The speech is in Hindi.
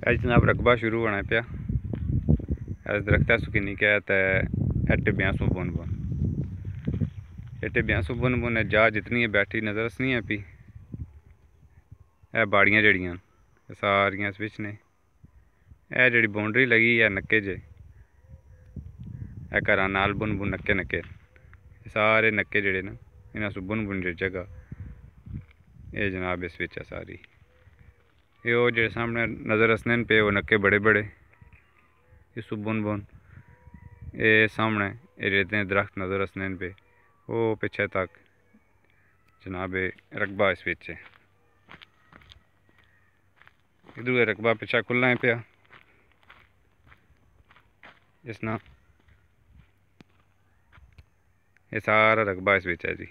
अज जनाब रकबा शुरू होना पाया। इस दरख्त सुखी क्या टिब्बियां सू बुन बुन टिब्बियां सू बुन बुन जा जितनी है बैठी नज़र नहीं है पी। यह बाड़ियाँ जड़ियां सारियां इस बिच ने यह जी बाउंड्री लगी है नक्के जे घर नाल बुन बुन नक्के नक्के सारे नक्के जड़े न इन्हों सू बुन बुन जी जगह ये जनाब इस विच है सारी। ये वो जो सामने नज़र असने पे वो नक्के बड़े बड़े इस बुन बुन ये सामने ये रेते दरख्त नज़र असने पे वो पीछे तक जनाब रकबा इस विच है। इधर रकबा पिछा खुला है पिया इसना ये सारा रकबा इस विच है जी।